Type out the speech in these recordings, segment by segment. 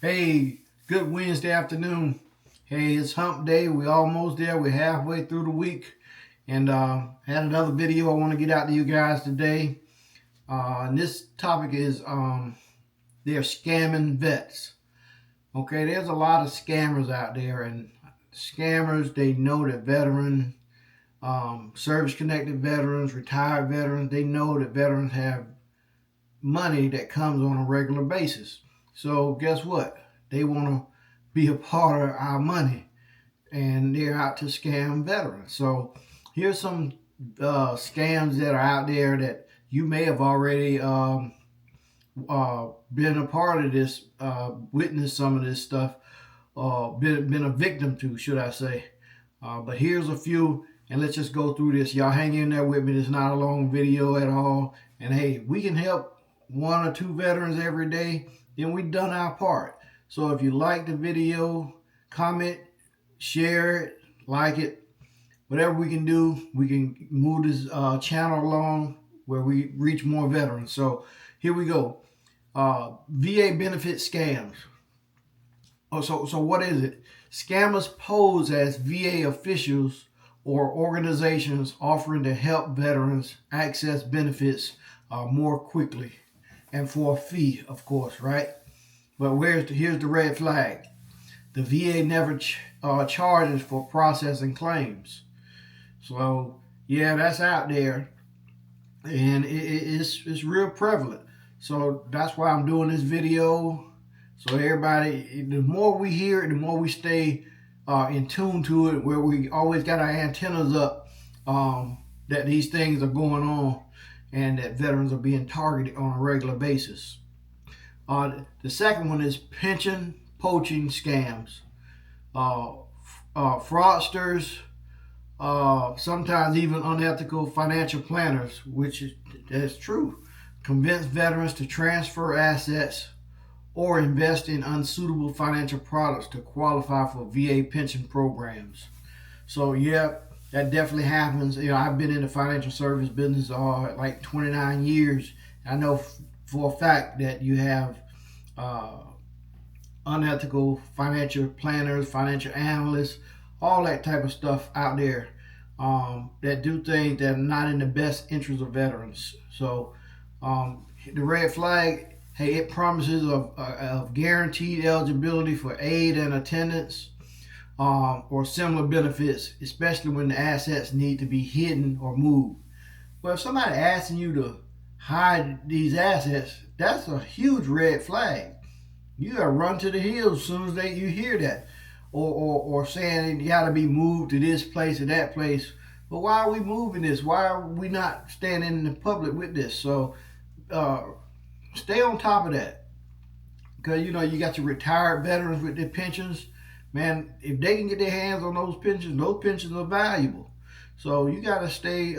Hey, good Wednesday afternoon. Hey, it's hump day. We're almost there. We're halfway through the week. And had another video I want to get out to you guys today. And this topic is they're scamming vets. Okay, there's a lot of scammers out there, and scammers, they know that veterans, service-connected veterans, retired veterans, they know that veterans have money that comes on a regular basis. So guess what? They want to be a part of our money, and they're out to scam veterans. So here's some scams that are out there that you may have already been a part of this, witnessed some of this stuff, been a victim to, should I say. But here's a few, and let's just go through this. Y'all hang in there with me. It's not a long video at all. And hey, we can help one or two veterans every day, then we've done our part. So if you like the video, comment, share it, like it, whatever we can do, we can move this channel along where we reach more veterans. So here we go. VA benefit scams. So what is it? Scammers pose as VA officials or organizations offering to help veterans access benefits more quickly and for a fee, of course, right? But here's the red flag. The VA never charges for processing claims. So yeah, that's out there, and it's real prevalent. So that's why I'm doing this video. So everybody, the more we hear it, the more we stay in tune to it, where we always got our antennas up, that these things are going on and that veterans are being targeted on a regular basis. The second one is pension poaching scams. Fraudsters, sometimes even unethical financial planners, that's true, convince veterans to transfer assets or invest in unsuitable financial products to qualify for VA pension programs. So yeah, that definitely happens. You know, I've been in the financial service business like 29 years. I know for a fact that you have unethical financial planners, financial analysts, all that type of stuff out there that do things that are not in the best interest of veterans. So the red flag, hey, it promises of guaranteed eligibility for aid and attendance or similar benefits, especially when the assets need to be hidden or moved. Well, if somebody asking you to hide these assets, that's a huge red flag. You gotta run to the hills as soon as you hear that, or saying you gotta be moved to this place or that place. But why are we moving this? Why are we not standing in the public with this? So stay on top of that, because you know you got your retired veterans with their pensions. Man, if they can get their hands on those pensions are valuable. So you got to stay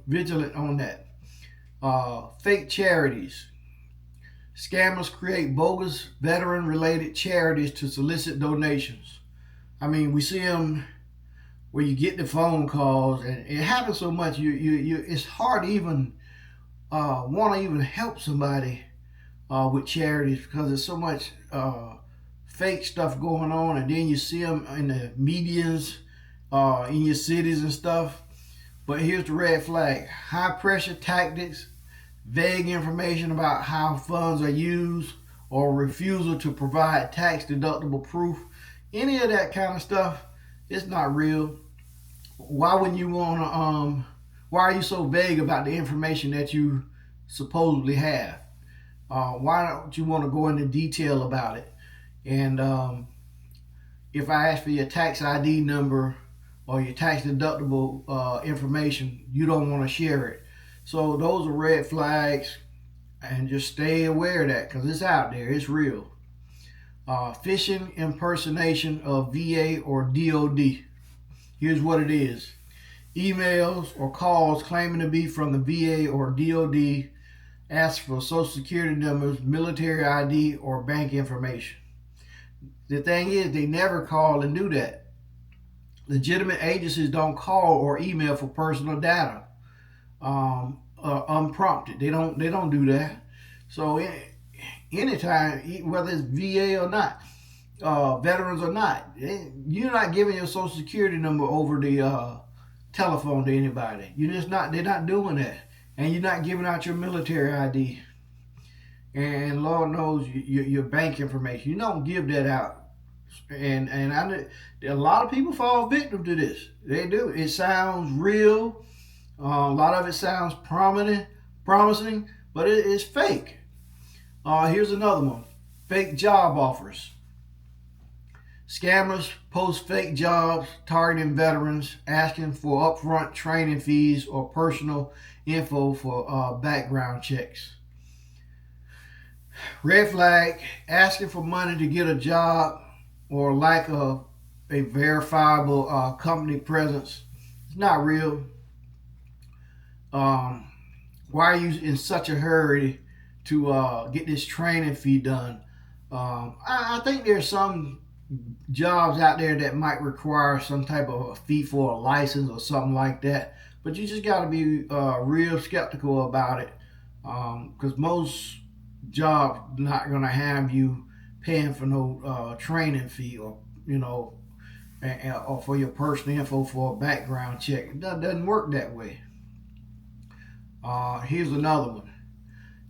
vigilant on that. Fake charities. Scammers create bogus veteran-related charities to solicit donations. I mean, we see them where you get the phone calls, and it happens so much. It's hard to even want to even help somebody with charities, because there's so much fake stuff going on, and then you see them in the medias in your cities and stuff. But here's the red flag: high pressure tactics, vague information about how funds are used, or refusal to provide tax deductible proof. Any of that kind of stuff, it's not real. Why wouldn't you want to why are you so vague about the information that you supposedly have? Why don't you want to go into detail about it? And if I ask for your tax ID number or your tax deductible information, you don't want to share it. So those are red flags, and just stay aware of that, because it's out there, it's real. Phishing impersonation of VA or DOD. Here's what it is: emails or calls claiming to be from the VA or DOD ask for social security numbers, military ID, or bank information. The thing is, they never call and do that. Legitimate agencies don't call or email for personal data unprompted. They don't do that. So anytime, whether it's VA or not, veterans or not. You're not giving your social security number over the telephone to anybody. You're just not. They're not doing that, and you're not giving out your military ID. And Lord knows your bank information. You don't give that out. And a lot of people fall victim to this. They do. It sounds real. A lot of it sounds promising, but it's fake. Here's another one: fake job offers. Scammers post fake jobs targeting veterans, asking for upfront training fees or personal info for background checks. Red flag: asking for money to get a job or lack of a verifiable company presence. It's not real. Um, why are you in such a hurry to get this training fee done? I think there's some jobs out there that might require some type of a fee for a license or something like that. But you just got to be real skeptical about it, because most jobs not going to have you paying for no training fee, or or for your personal info for a background check. It doesn't work that way. Here's another one: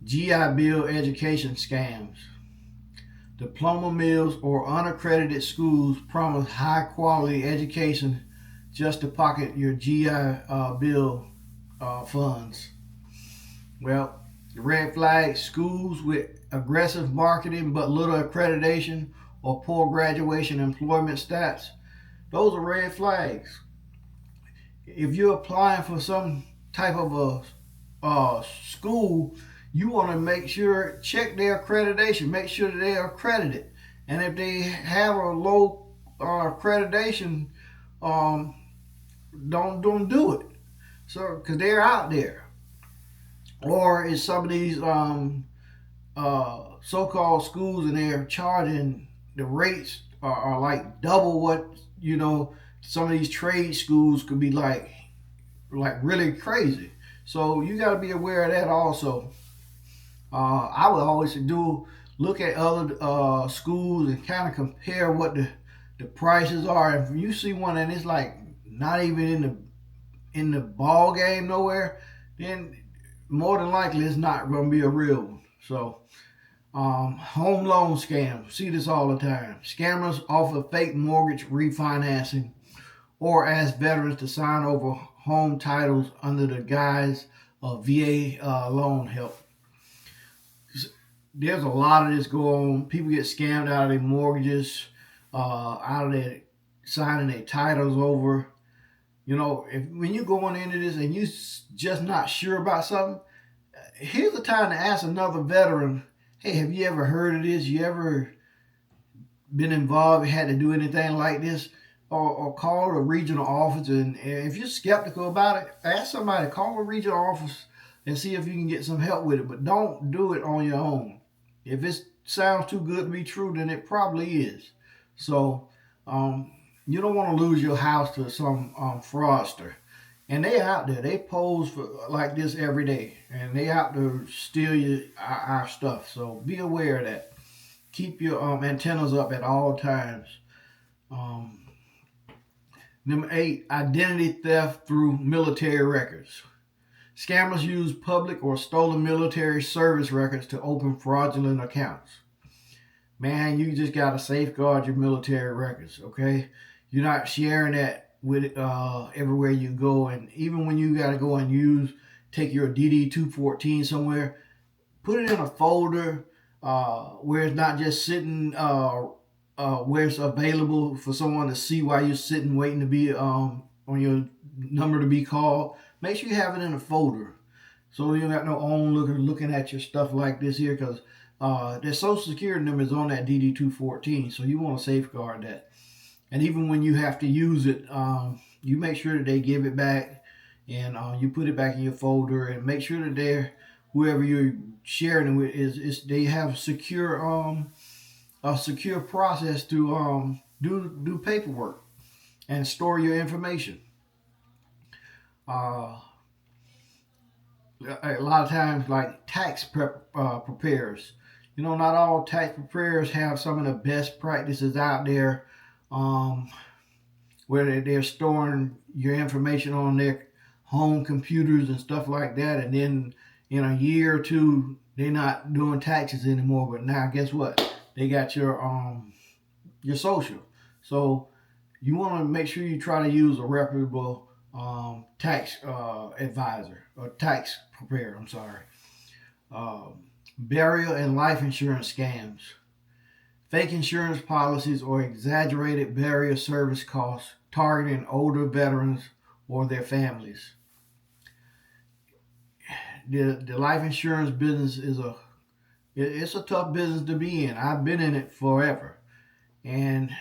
GI Bill education scams. Diploma mills or unaccredited schools promise high quality education just to pocket your GI Bill funds. Well, the red flag: schools with aggressive marketing but little accreditation or poor graduation employment stats. Those are red flags. If you're applying for some type of school, you want to make sure, check their accreditation, make sure that they are accredited. And if they have a low accreditation, um, don't do it. So, because they're out there. Or is some of these so-called schools, and they're charging, the rates are like double what some of these trade schools could be like really crazy. So you got to be aware of that also. I would always look at other schools and kind of compare what the prices are. If you see one and it's like not even in the ball game nowhere, then more than likely it's not going to be a real one. So home loan scams. See this all the time. Scammers offer fake mortgage refinancing or ask veterans to sign over home titles under the guise of VA loan help. There's a lot of this going on. People get scammed out of their mortgages, out of their signing their titles over. When you're going into this and you just not sure about something, here's the time to ask another veteran, hey, have you ever heard of this? You ever been involved, had to do anything like this? Or call the regional office, and if you're skeptical about it, ask somebody, call the regional office and see if you can get some help with it. But don't do it on your own. If it sounds too good to be true, then it probably is. So you don't want to lose your house to some fraudster. And they out there. They pose for like this every day, and they out to steal our stuff. So be aware of that. Keep your antennas up at all times. Um, Number 8, identity theft through military records. Scammers use public or stolen military service records to open fraudulent accounts. Man, you just got to safeguard your military records, okay? You're not sharing that with everywhere you go. And even when you got to go and take your DD 214 somewhere, put it in a folder where it's not just sitting where it's available for someone to see while you're sitting waiting to be on your number to be called. Make sure you have it in a folder so you don't got no onlooker looking at your stuff like this here, because their social security number is on that DD 214, so you want to safeguard that. And even when you have to use it, you make sure that they give it back, and you put it back in your folder, and make sure that whoever you're sharing it with is they have a secure process to do paperwork and store your information. Uh, a lot of times, like tax preparers, Not all tax preparers have some of the best practices out there, um, where they're storing your information on their home computers and stuff like that, and then in a year or two they're not doing taxes anymore. But now, guess what? They got your social. So you want to make sure you try to use a reputable tax advisor or tax preparer. I'm sorry. Burial and life insurance scams. Fake insurance policies or exaggerated burial service costs targeting older veterans or their families. The life insurance business it's a tough business to be in. I've been in it forever, and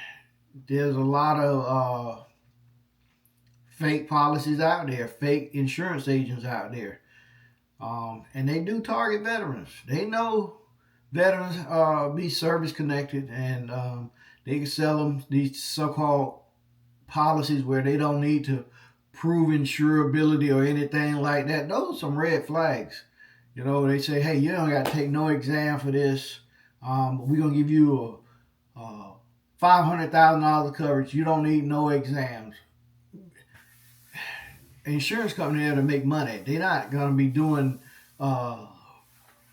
there's a lot of fake policies out there, fake insurance agents out there, and they do target veterans. They know veterans be service connected, and they can sell them these so-called policies where they don't need to prove insurability or anything like that. Those are some red flags. They say, hey, you don't got to take no exam for this. We're gonna give you a $500,000 coverage. You don't need no exams. Insurance company there to make money. They're not gonna be doing uh,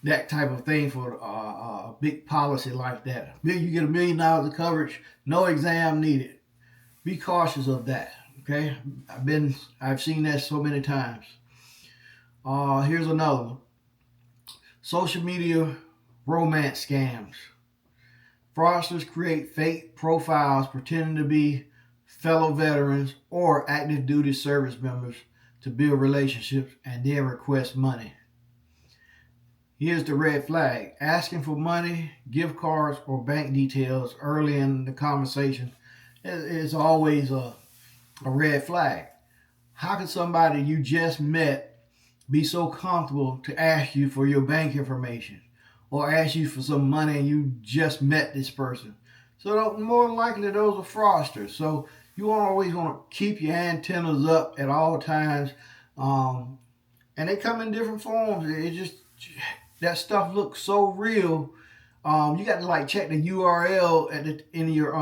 that type of thing for a big policy like that. You get $1 million of coverage, no exam needed. Be cautious of that. Okay, I've seen that so many times. Here's another one. Social media romance scams. Fraudsters create fake profiles pretending to be fellow veterans or active duty service members to build relationships and then request money. Here's the red flag. Asking for money, gift cards, or bank details early in the conversation is always a red flag. How can somebody you just met be so comfortable to ask you for your bank information or ask you for some money and you just met this person? So more than likely those are fraudsters. So you always want to keep your antennas up at all times. And they come in different forms. It just that stuff looks so real. You got to like check the URL in your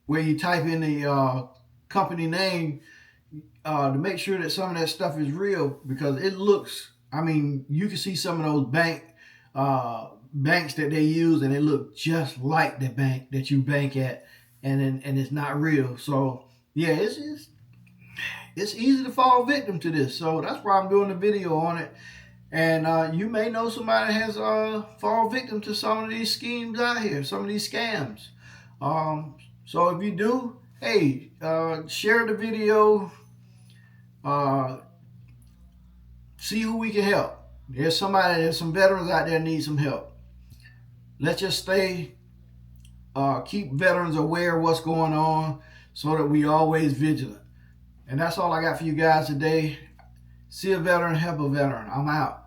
where you type in the company name to make sure that some of that stuff is real, because it looks. I mean, you can see some of those banks that they use, and it look just like the bank that you bank at, and it's not real. So yeah, it's easy to fall victim to this. So that's why I'm doing a video on it. And you may know somebody has fall victim to some of these schemes out here, some of these scams. So if you do, hey, share the video. Uh, See who we can help. There's some veterans out there that need some help. Let's just keep veterans aware of what's going on so that we always vigilant. And that's all I got for you guys today. See a veteran, help a veteran. I'm out.